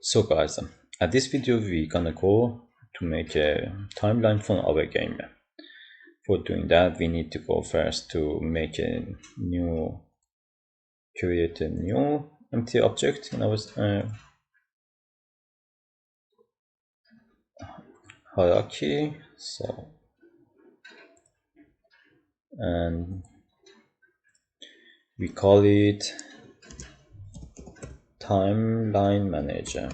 So guys, at this video we're gonna go to make a timeline for our game. For doing that we need to go first to make a new, create a new empty object in our hierarchy. So, and we call it timeline manager.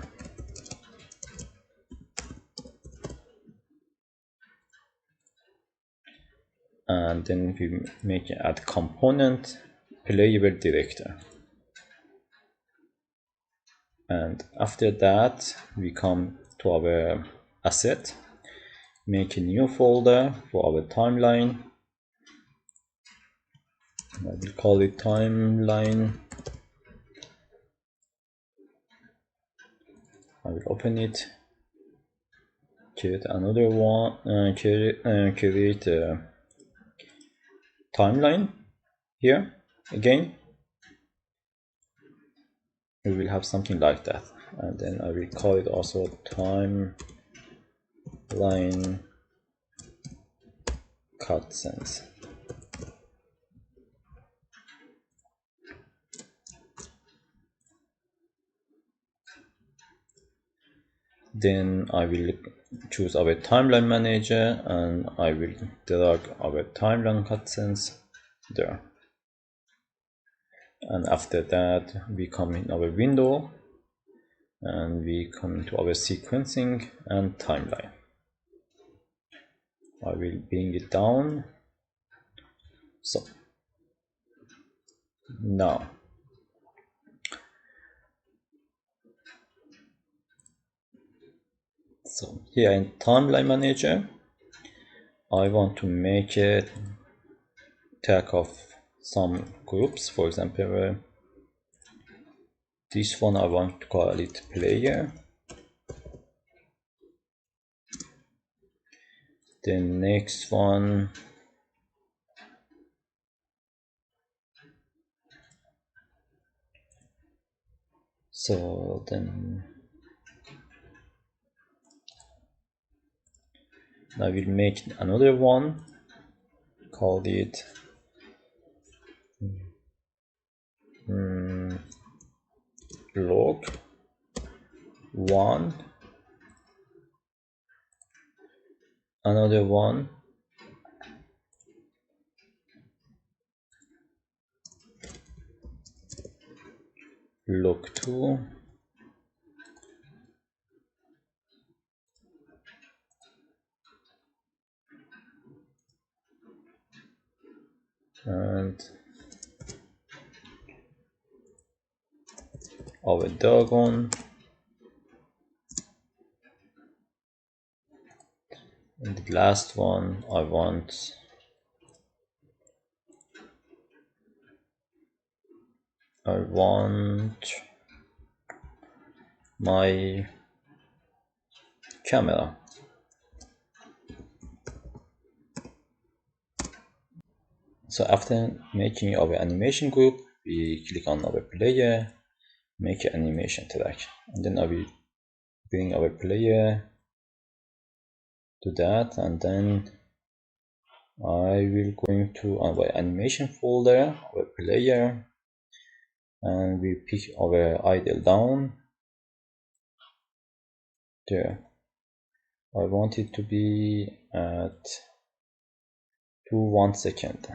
And then we make an add component playable director. And after that we come to our asset, make a new folder for our timeline. I will call it timeline. I will open it, create another one, create a timeline here again. We will have something like that, and then I will call it also timeline cutscenes. Then I will choose our timeline manager and I will drag our timeline cutscenes there. And after that we come in our window and we come into our sequencing and timeline. I will bring it down. So now here in timeline manager I want to make it take of some groups. For example, this one I want to call it player. The next one then I will make another one, call it log 1, another one log 2, and our dragon, and the last one I want my camera. So after making our animation group, we click on our player, make an animation track, and then I will bring our player to that, and then I will going to our animation folder, our player, and we pick our idle down there. I want it to be at 1 second.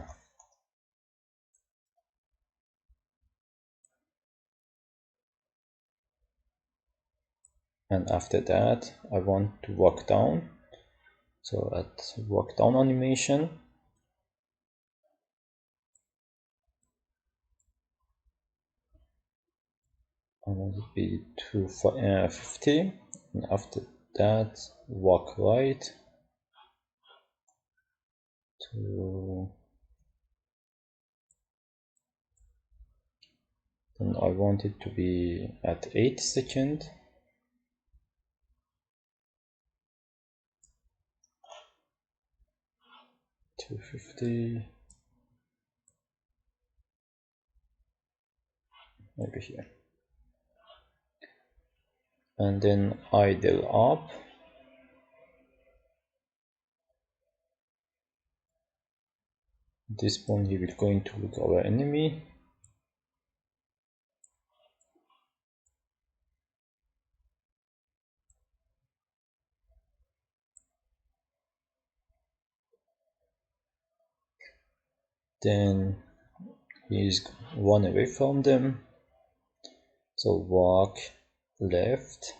And after that I want to walk down. So at walk down animation, I want it to be 250, and after that walk right to, then I want it to be at 8 seconds. $250 over here. and then idle up. At this point he will going to look our enemy. Then he is run away from them. So walk left.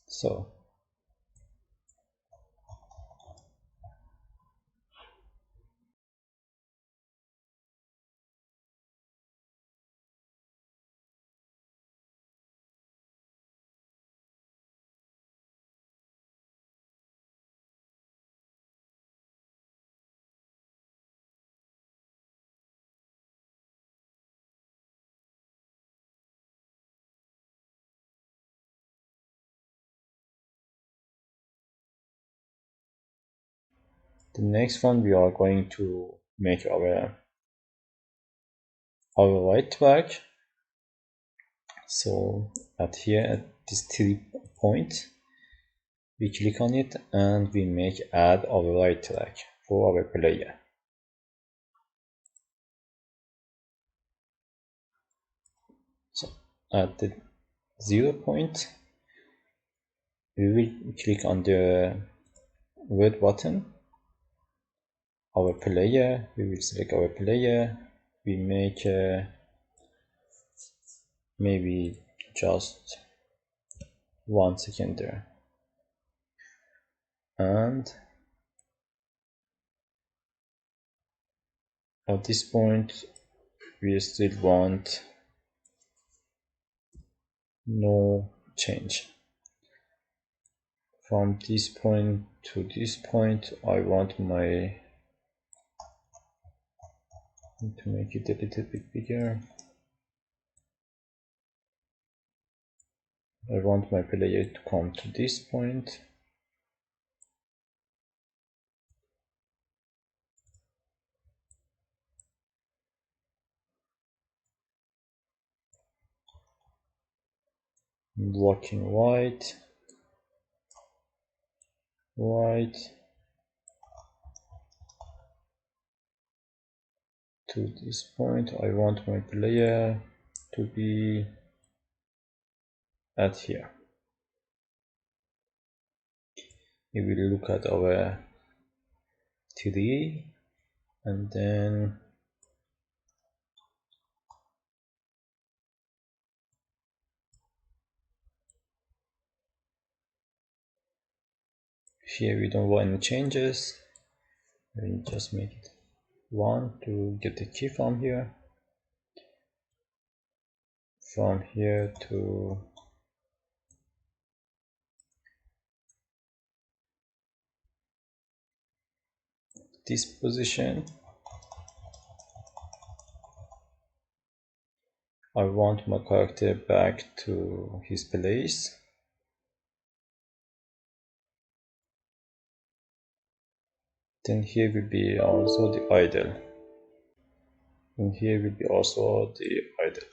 So the next one we are going to make our right track. So at here at this 3 point, we click on it and we make add our right track for our player. So at the 0 point, we will click on the red button, our player. We will select our player. We make maybe just 1 second there, and at this point we still want no change. From this point to this point, I want my to make it a little bit bigger. I want my player to come to this point. Blocking white, white to this point. I want my player to be at here. We will look at our 3 and then here we don't want any changes. We just make it 1 to get the key from here. From here to this position, I want my character back to his place. Then here will be also the idle. And here will be also the idle.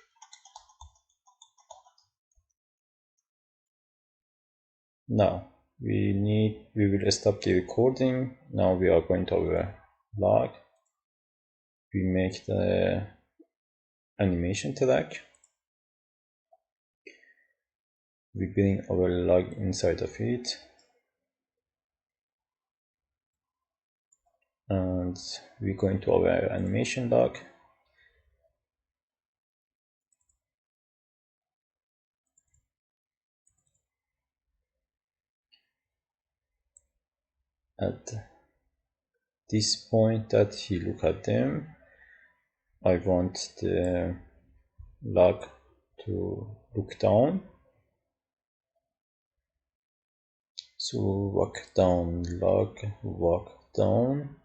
Now we will stop the recording. Now we are going to our log. We make the animation track. We bring our log inside of it. And we're going to our animation log. At this point that he look at them, I want the log to look down. So walk down, log, walk down.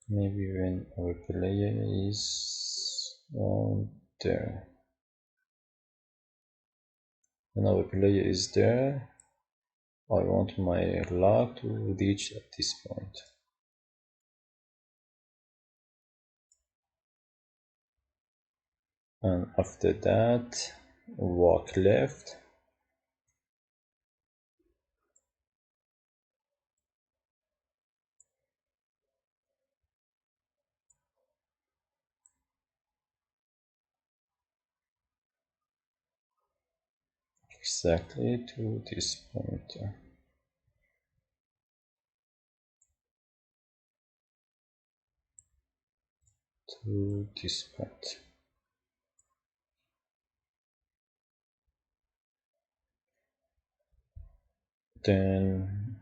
Maybe when our player is on there. When our player is there, I want my log to reach at this point. And after that, walk left. Exactly to this point. To this point. Then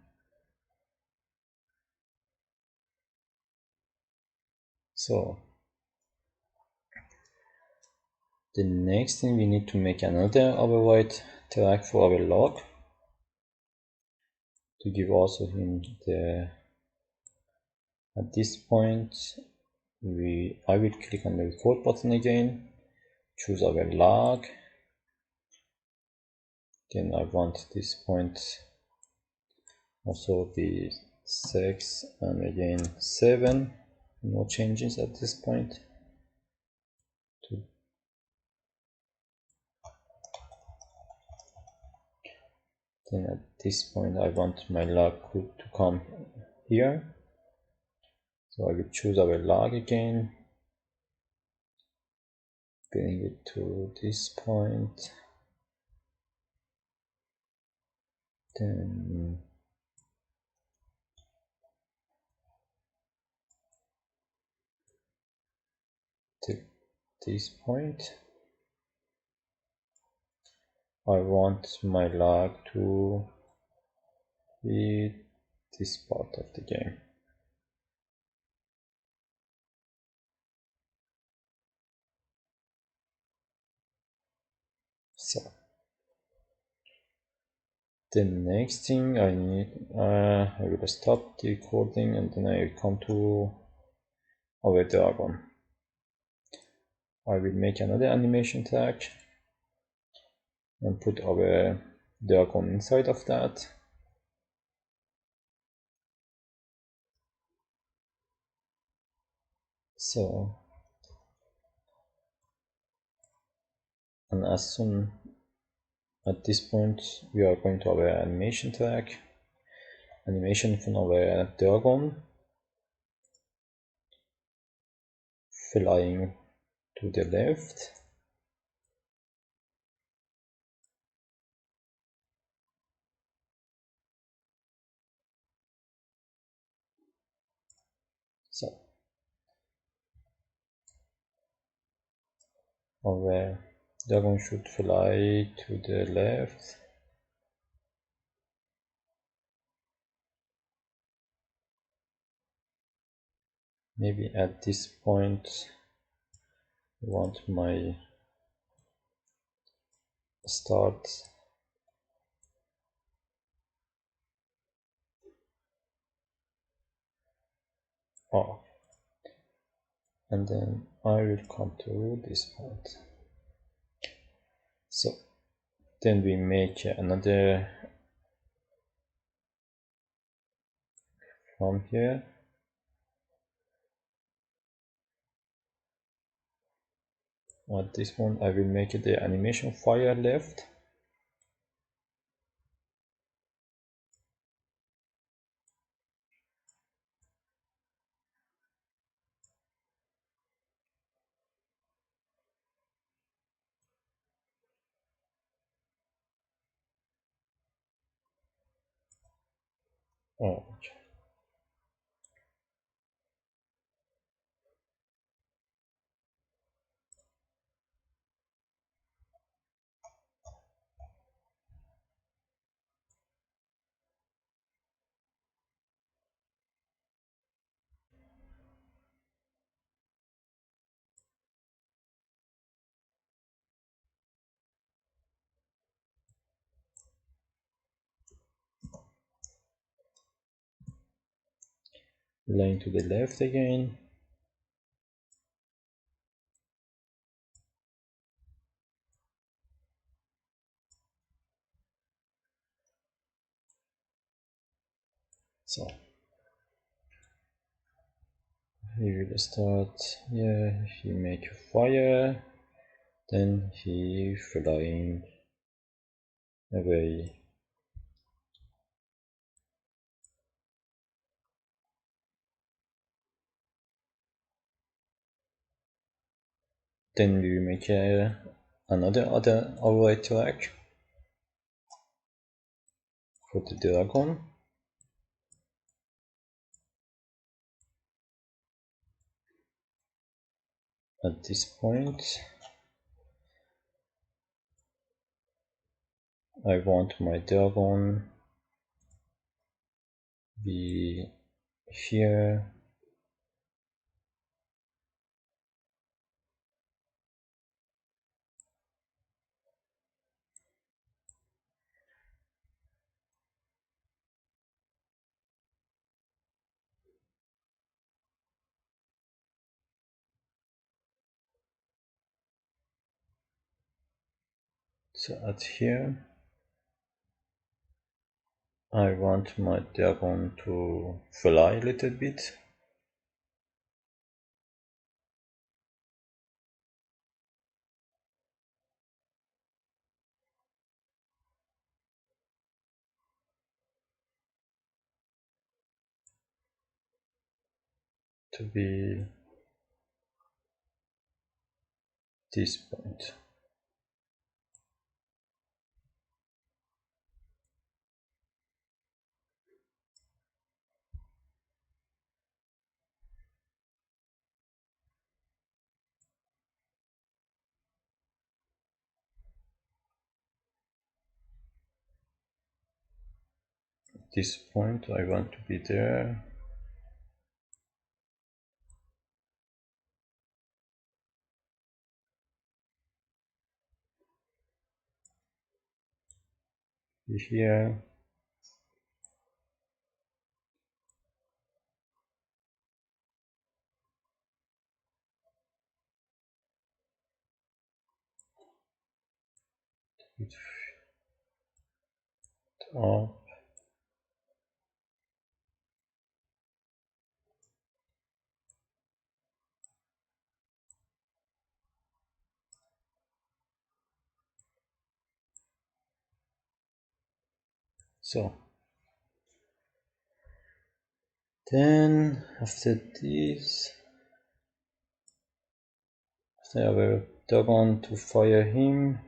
so the next thing, we need to make another override track for our log to give also him the, at this point I will click on the record button again, choose our log, then I want this point also be 6 and again 7, no changes at this point. Then at this point I want my log to come here, so I will choose our log again, bring it to this point, then to this point. I want my log to be this part of the game. So the next thing I need, I will stop the recording and then I will come to our dragon. I will make another animation track and put our dragon inside of that. So, and as soon at this point we are going to our animation track, animation from our dragon flying to the left. So our dragon should fly to the left. Maybe at this point I want my start off, and then I will come to this point. So then we make another from here. At this one I will make the animation fire left. Oh, line to the left again. So he will start here, he make a fire, then he flying away. Then we make another override track for the dragon. At this point, I want my dragon be here. So at here, I want my dragon to fly a little bit. To be this point. This point I want to be there. Be here. It up. So then after this, after I will dragon to fire him.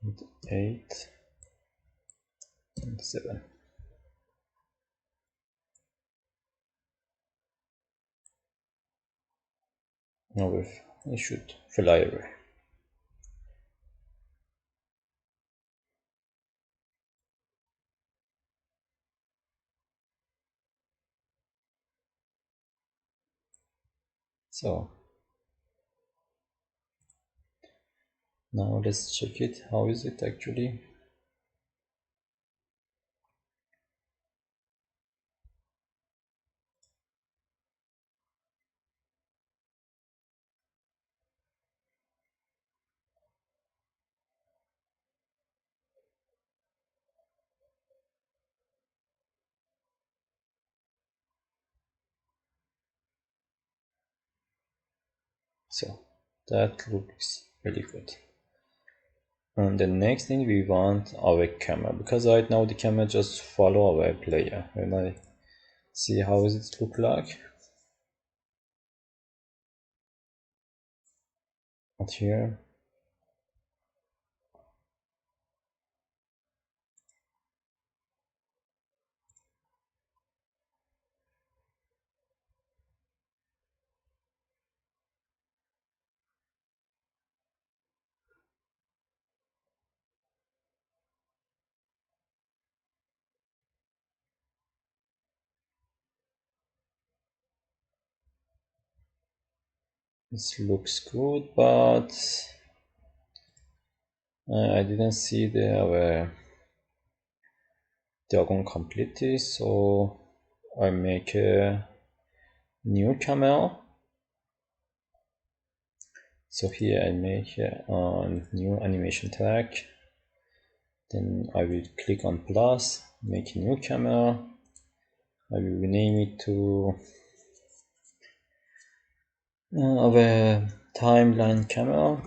With 8 and 7. Now I should fly away. So now let's check it. How is it actually? So that looks really good. And the next thing we want our camera, because right now the camera just follow our player. When I see how does it look like. Not here. This looks good, but I didn't see the diagonal completely, so I make a new camera. So here I make a new animation track. Then I will click on plus, make a new camera. I will rename it to our timeline camera,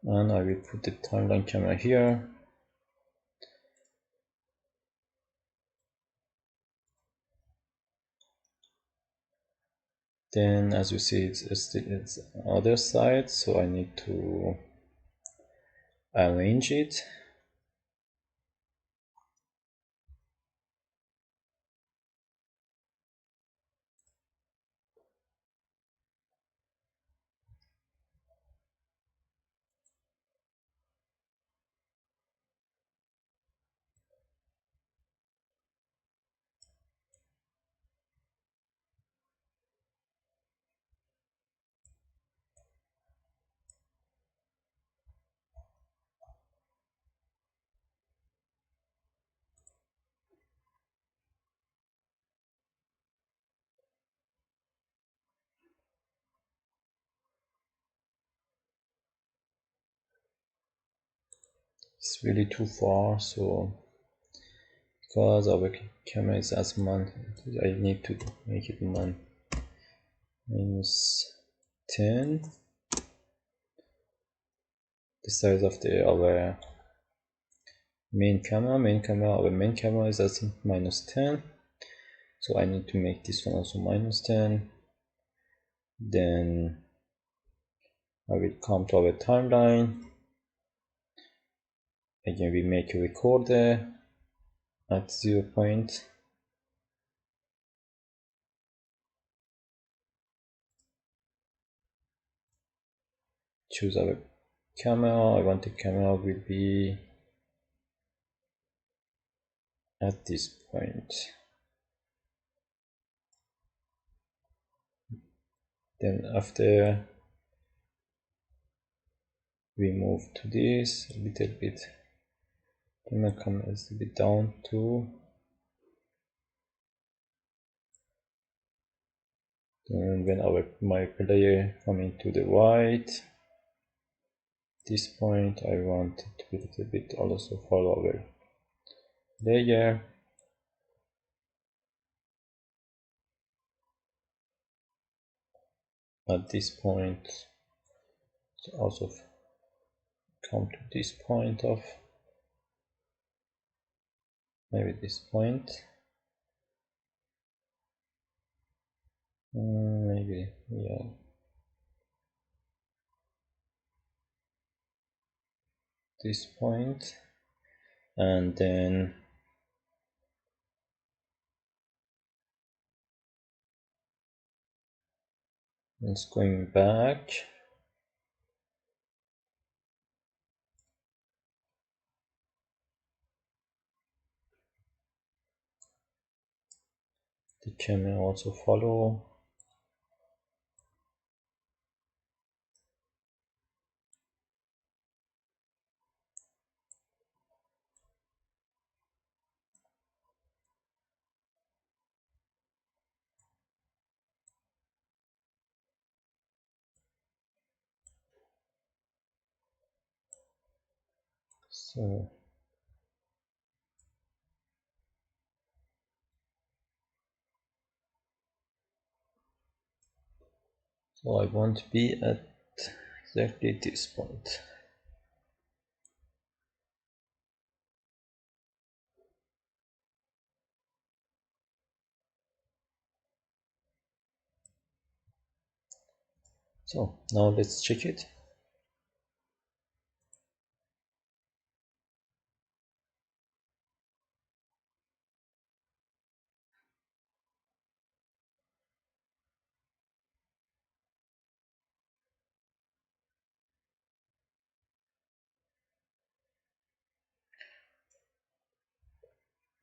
and I will put the timeline camera here. Then as you see, it's the other side, so I need to arrange it. It's really too far, so because our camera is as man, I need to make it minus 10. The size of our main camera is at minus 10, so I need to make this one also minus 10. Then I will come to our timeline. Again, we make a recorder at 0 point. Choose our camera. I want the camera will be at this point. Then after we move to this a little bit, then I come a little bit down to, then when my player coming to the right, this point I want it to be a little bit also follow our layer. At this point also come to this point of maybe this point, maybe, yeah, this point, and then it's going back. The camera also follow. So I want to be at exactly this point. So now let's check it.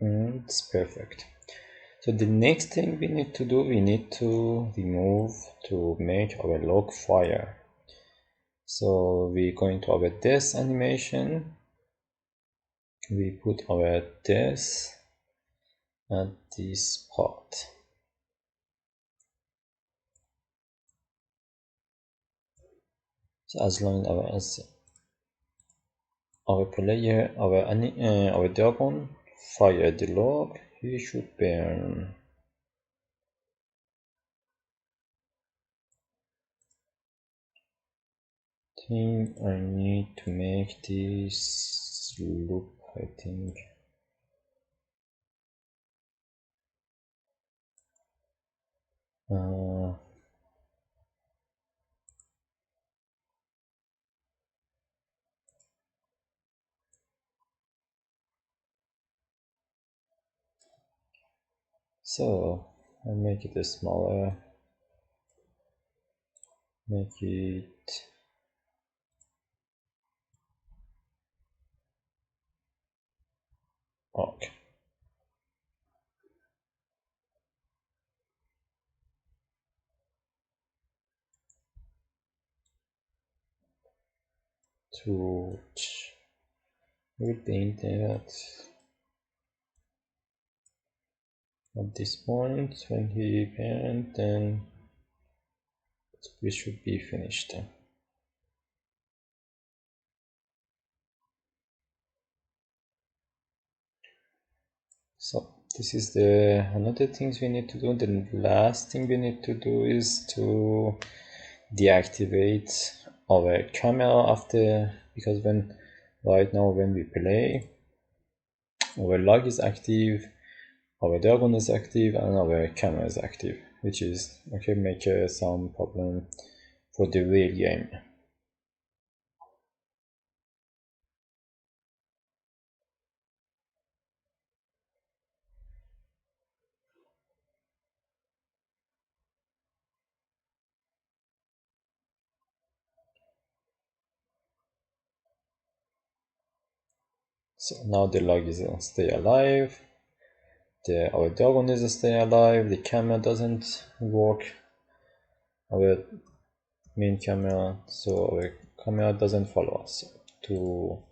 It's perfect. So the next thing we need to do, we need to remove to make our log fire. So we're going to our this animation, we put our this at this part. So as long as our player, our dragon fire the log, he should burn. Think I need to make this loop, I think. So I make it smaller, make it okay. To with the internet at this point when he burned, then we should be finished. So this is the another things we need to do. The last thing we need to do is to deactivate our camera after, because when right now when we play, our log is active, our dragon is active, and our camera is active, which is okay, make some problem for the real game. So now the log is stay alive, our dragon is stay alive, the camera doesn't work, our main camera, so our camera doesn't follow us. To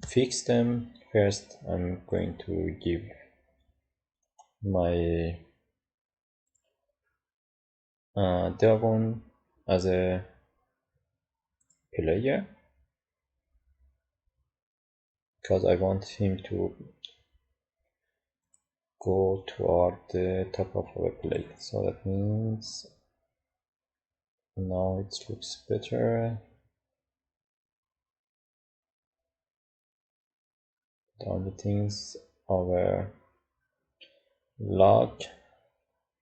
fix them, first I'm going to give my dragon as a player, because I want him to go toward the top of our plate. So that means now it looks better. The only things, our log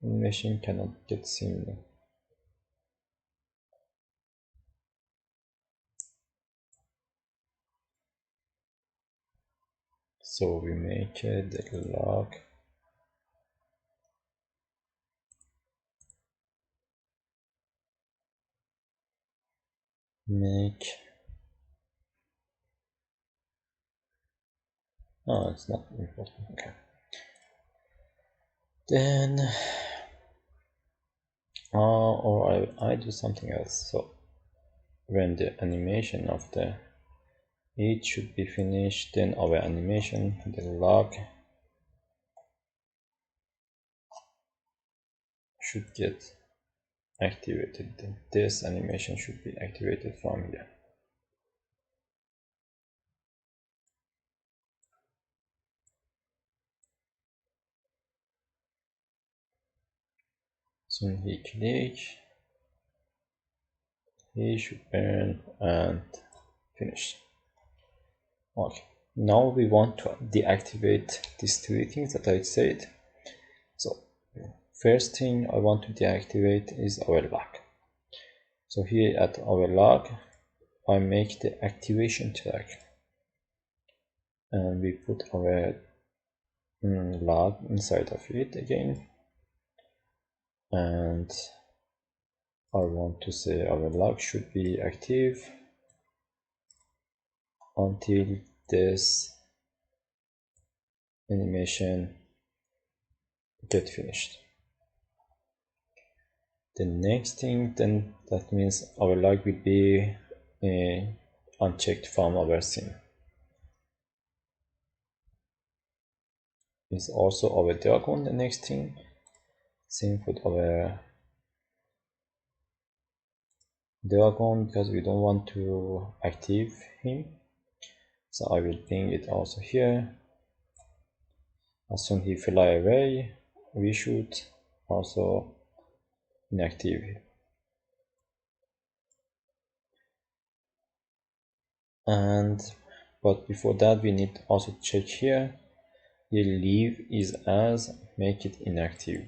machine cannot get seen. So we make the log make. Oh, it's not important. Okay. Then, or I do something else. So when the animation of the it should be finished, then our animation, the log should get activated. Then this animation should be activated from here. So when he click, he should burn and finish. Okay, now we want to deactivate these three things that I said. So first thing I want to deactivate is our log. So here at our log, I make the activation track, and we put our log inside of it again, and I want to say our log should be active until this animation get finished. The next thing, then that means our log will be unchecked from our scene. Is also our dragon. The next thing, same for our dragon, because we don't want to active him, so I will bring it also here. As soon as he fly away, we should also inactive him. But before that, we need also check here. The leave is as, make it inactive.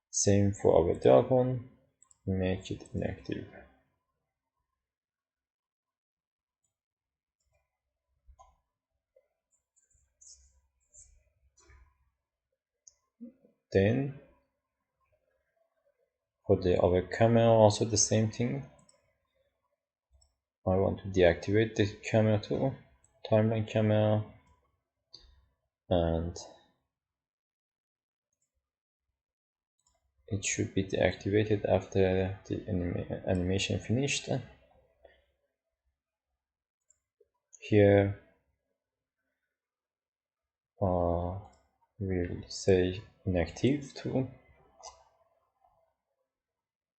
Same for our dragon, make it inactive. Then for our camera, also the same thing. I want to deactivate the camera too, timeline camera, and it should be deactivated after the animation finished. Here we'll say inactive too.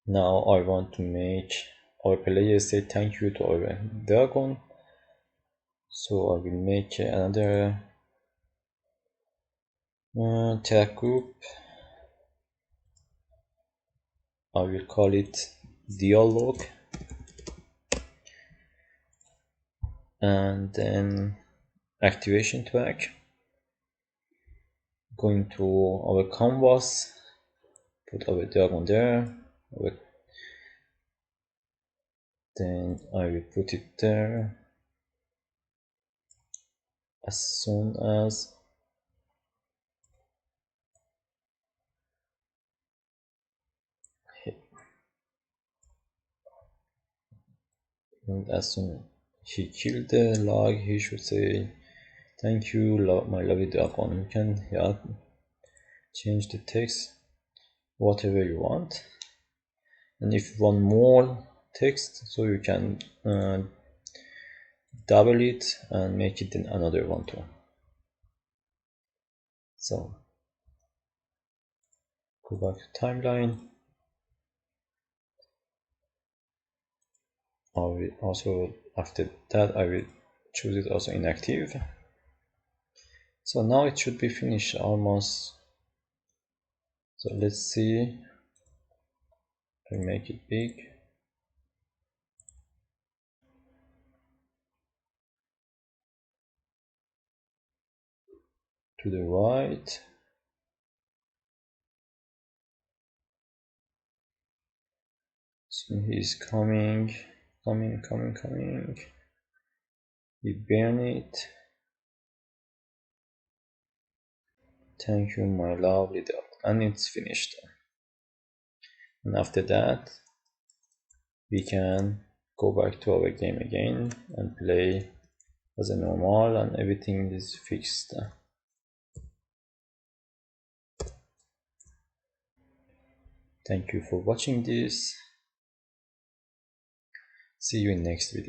Now I want to make our player say thank you to our dragon, so I will make another track group. I will call it dialogue, and then activation track. Going to our canvas, put our dragon there, then I will put it there. As soon as he killed the log, he should say thank you, my lovely dragon. You can change the text whatever you want, and if you want more text, so you can double it and make it in another one too. So go back to timeline. I will also, after that, I will choose it also inactive. So now it should be finished almost. So let's see. I make it big. To the right. So he's coming. We burn it. Thank you, my lovely dog. And it's finished. And after that, we can go back to our game again and play as a normal, and everything is fixed. Thank you for watching this. See you in next video.